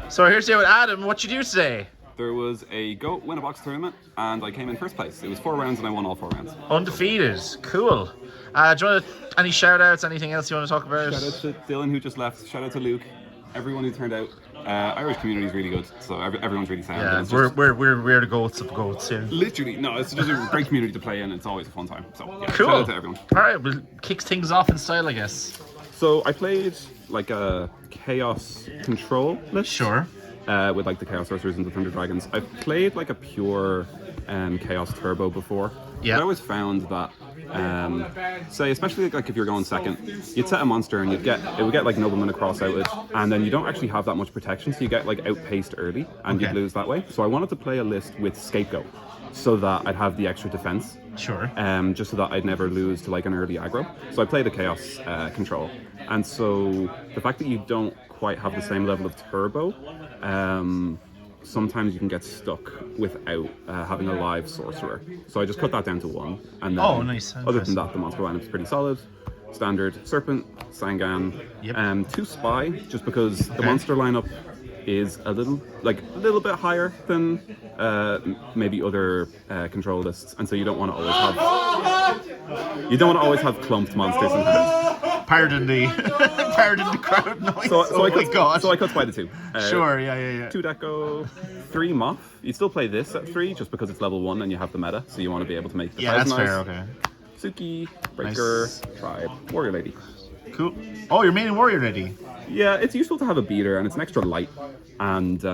So we're here today with Adam. What you do today? There was a Go Win a Box tournament, and I came in first place. It was 4 rounds, and I won all 4 rounds. Undefeated. Cool. Do you want any shout outs, anything else you want to talk about? Shout out to Dylan, who just left. Shout out to Luke. Everyone who turned out. Irish community is really good, so everyone's really sound. Yeah, we're the goats of goats here. Literally, no, it's just a great community to play in. It's always a fun time. So yeah, Cool. shout out to everyone. All right, we'll kick things off in style, I guess. So I played like a Chaos Control list. Sure. With like the Chaos Sorcerers and the Thunder Dragons. I've played like a pure Chaos Turbo before. Yeah. I always found that, say, especially like if you're going second, you'd set a monster and it would get like Nobleman across outage, and then you don't actually have that much protection, so you get like outpaced early, and you'd lose that way. So I wanted to play a list with Scapegoat, so that I'd have the extra defense. Sure. Just so that I'd never lose to like an early aggro. So I played a Chaos Control, and so the fact that you don't quite have the same level of turbo, sometimes you can get stuck without having a live sorcerer. So I just cut that down to 1, and then nice. Other than that, the monster lineup's pretty solid. Standard Serpent, Sangan, 2 Spy, just because the monster lineup is a little bit higher than maybe other control lists, and so you don't want to always have clumped monsters in hand. Pardon the crowd noise. So I cut Spy to 2. Sure, yeah. 2 Deco, 3 Moth. You still play this at 3 just because it's level 1 and you have the meta, so you want to be able to make the that's fair. Okay. Suki, Breaker, Tribe, Warrior Lady. Cool. Oh, you're main Warrior Lady. Yeah, it's useful to have a beater, and it's an extra light, and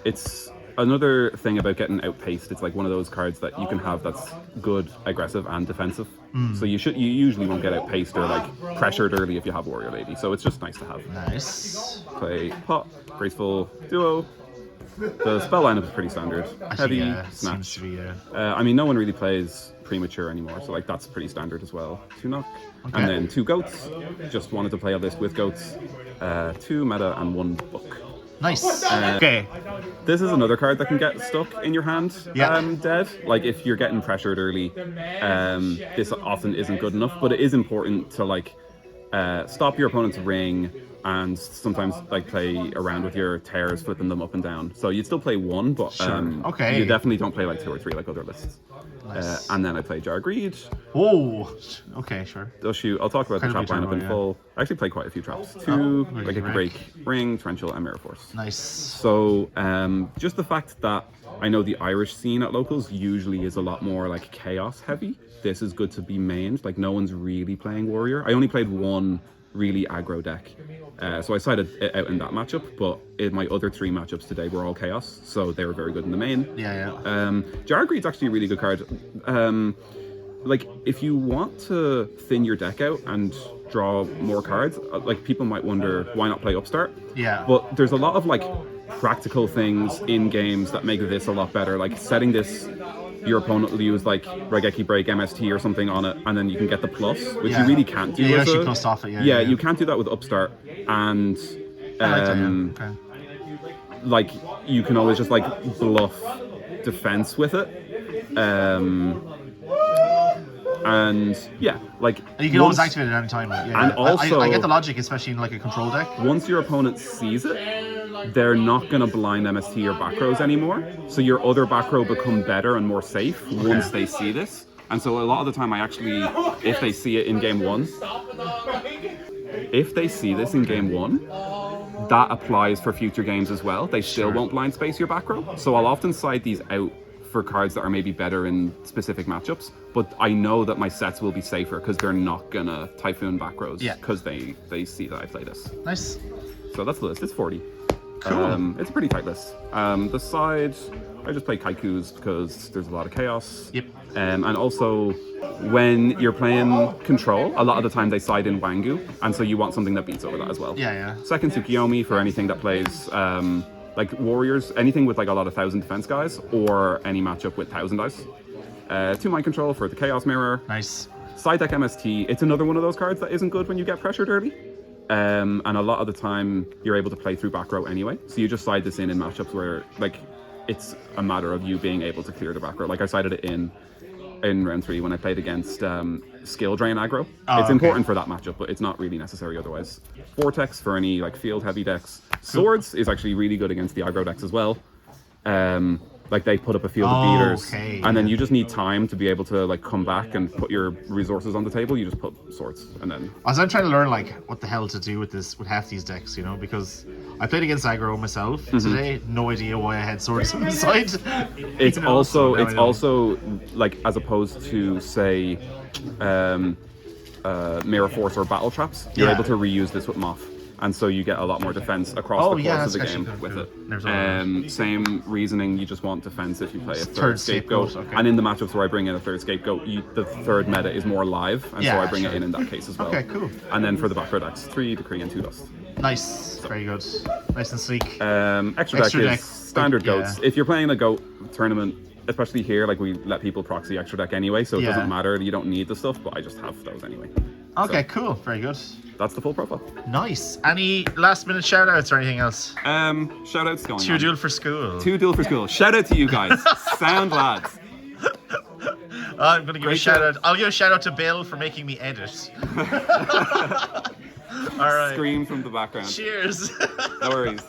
it's another thing about getting outpaced. It's like one of those cards that you can have that's good, aggressive, and defensive. So you usually won't get outpaced or like pressured early if you have Warrior Lady. So it's just nice to have. Nice. Play Pot, Graceful, Duo. The spell lineup is pretty standard. Heavy, Snatch. To be, I mean, no one really plays Premature anymore, so like that's pretty standard as well. 2 Knock, and then 2 Goats. Just wanted to play a list with Goats. 2 Meta and 1 Book. Nice. Okay. This is another card that can get stuck in your hand dead. Like if you're getting pressured early, this often isn't good enough, but it is important to like stop your opponent's ring and sometimes like play around with your tears, flipping them up and down. So you'd still play 1, but you definitely don't play like 2 or 3 like other lists. Nice. And then I play Jar Greed. Oh, okay, sure. I'll talk about the trap lineup in full. I actually play quite a few traps. 2, like a break, Ring, Torrential, and Mirror Force. Nice. So just the fact that I know the Irish scene at locals usually is a lot more like chaos heavy. This is good to be mained. Like no one's really playing Warrior. I only played 1 really aggro deck. So I sided it out in that matchup, but in my other 3 matchups today were all chaos, so they were very good in the main. Jar Greed's actually a really good card. Like if you want to thin your deck out and draw more cards, like people might wonder why not play Upstart. But there's a lot of like practical things in games that make this a lot better. Like setting this, your opponent will use like Raigeki Break, MST or something on it, and then you can get the plus, which you really can't do. You actually plus off it. You can't do that with Upstart, and like you can always just like bluff defense with it. And like you can always activate it at any time. And also, I get the logic, especially in like a control deck. Once your opponent sees it, they're not going to blind MST your back rows anymore. So your other back row become better and more safe once they see this. And so a lot of the time, I actually, if they see it in game 1, if they see this in game 1, that applies for future games as well. They still won't blind space your back row. So I'll often side these out for cards that are maybe better in specific matchups, but I know that my sets will be safer because they're not gonna Typhoon back rows because they see that I play this. Nice. So that's the list. It's 40. Cool. It's a pretty tight list. The side, I just play Kaikus because there's a lot of chaos. And also, when you're playing Control, a lot of the time they side in Wangu, and so you want something that beats over that as well. Second Tsukiyomi for anything that plays like Warriors, anything with like a lot of 1000 defense guys, or any matchup with 1000 dice. 2 Mind Control for the Chaos Mirror. Nice. Side deck MST, it's another one of those cards that isn't good when you get pressured early. And a lot of the time, you're able to play through back row anyway. So you just side this in matchups where like it's a matter of you being able to clear the back row. Like I sided it in in round 3 when I played against skill drain aggro. Oh, It's okay. important for that matchup, but it's not really necessary otherwise. Vortex for any like field heavy decks. Swords is actually really good against the aggro decks as well. Like they put up a field of beaters, okay, and then you just need time to be able to like come back and put your resources on the table. You just put swords, and then As I'm trying to learn like what the hell to do with half these decks, you know, because I played against aggro myself today. No idea why I had swords on the side. it's You know, so now I know. also like as opposed to say mirror force or battle traps, you're Yeah. able to reuse this with Moth. And so you get a lot more defense across Oh, the yeah, course of the that's game actually with cool. it. Never thought of that. Same reasoning, you just want defense if you play a third scapegoat, scapegoat. okay. And in the matchups where I bring in a third scapegoat, the third meta is more live, and so Yeah, I bring sure. it in that case as well. Okay, cool. And then for the back row decks, 3 Decree and 2 Dust. Nice, very good, nice and sleek. Extra Extra deck deck, is standard yeah. goats. If you're playing a goat tournament, especially here, like we let people proxy extra deck anyway, so it Yeah. doesn't matter. You don't need the stuff, but I just have those anyway. Okay, So cool, very good, that's the full profile. nice. Any last minute shout outs or anything else? Shout outs going To on. duel for school. Two duel for school. Shout out to you guys. Sound lads. I'm gonna give a Great shout job. out. I'll give a shout out to Bill for making me edit. All right. Scream from the background. Cheers. No worries.